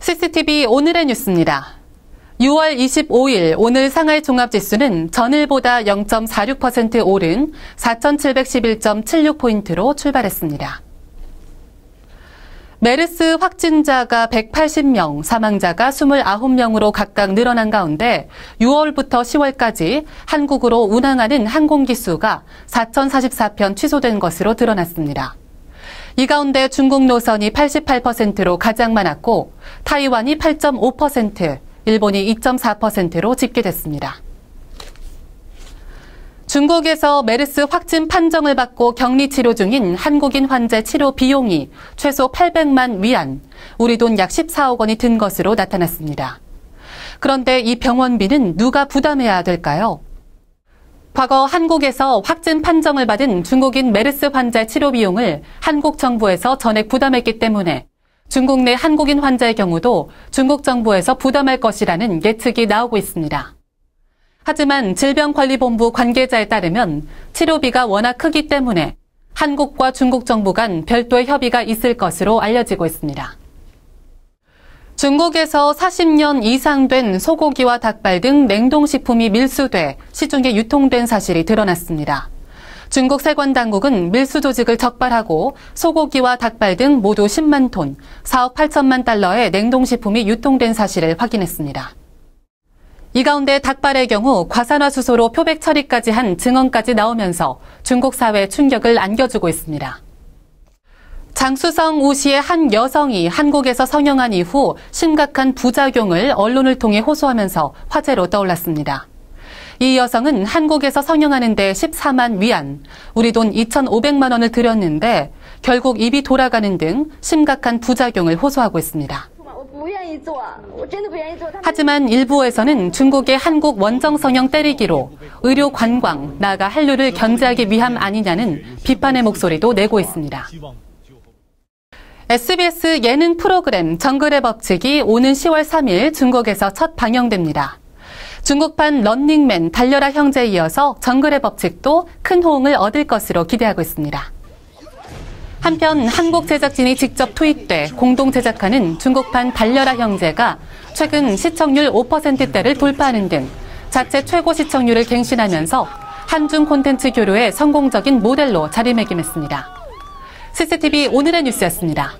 CCTV 오늘의 뉴스입니다. 6월 25일 오늘 상하이 종합지수는 전일보다 0.46% 오른 4,711.76포인트로 출발했습니다. 메르스 확진자가 180명, 사망자가 29명으로 각각 늘어난 가운데 6월부터 10월까지 한국으로 운항하는 항공기수가 4,044편 취소된 것으로 드러났습니다. 이 가운데 중국 노선이 88%로 가장 많았고 타이완이 8.5%, 일본이 2.4%로 집계됐습니다. 중국에서 메르스 확진 판정을 받고 격리 치료 중인 한국인 환자 치료 비용이 최소 800만 위안, 우리 돈 약 14억 원이 든 것으로 나타났습니다. 그런데 이 병원비는 누가 부담해야 될까요? 과거 한국에서 확진 판정을 받은 중국인 메르스 환자 치료 비용을 한국 정부에서 전액 부담했기 때문에 중국 내 한국인 환자의 경우도 중국 정부에서 부담할 것이라는 예측이 나오고 있습니다. 하지만 질병관리본부 관계자에 따르면 치료비가 워낙 크기 때문에 한국과 중국 정부 간 별도의 협의가 있을 것으로 알려지고 있습니다. 중국에서 40년 이상 된 소고기와 닭발 등 냉동식품이 밀수돼 시중에 유통된 사실이 드러났습니다. 중국 세관당국은 밀수 조직을 적발하고 소고기와 닭발 등 모두 10만 톤, 4억 8천만 달러의 냉동식품이 유통된 사실을 확인했습니다. 이 가운데 닭발의 경우 과산화수소로 표백 처리까지 한 증언까지 나오면서 중국 사회에 충격을 안겨주고 있습니다. 장쑤성 우시의 한 여성이 한국에서 성형한 이후 심각한 부작용을 언론을 통해 호소하면서 화제로 떠올랐습니다. 이 여성은 한국에서 성형하는 데 14만 위안, 우리 돈 2,500만 원을 들였는데 결국 입이 돌아가는 등 심각한 부작용을 호소하고 있습니다. 하지만 일부에서는 중국의 한국 원정 성형 때리기로 의료 관광, 나아가 한류를 견제하기 위함 아니냐는 비판의 목소리도 내고 있습니다. SBS 예능 프로그램 정글의 법칙이 오는 10월 3일 중국에서 첫 방영됩니다. 중국판 런닝맨 달려라 형제에 이어서 정글의 법칙도 큰 호응을 얻을 것으로 기대하고 있습니다. 한편 한국 제작진이 직접 투입돼 공동 제작하는 중국판 달려라 형제가 최근 시청률 5%대를 돌파하는 등 자체 최고 시청률을 갱신하면서 한중 콘텐츠 교류의 성공적인 모델로 자리매김했습니다. CCTV 오늘의 뉴스였습니다.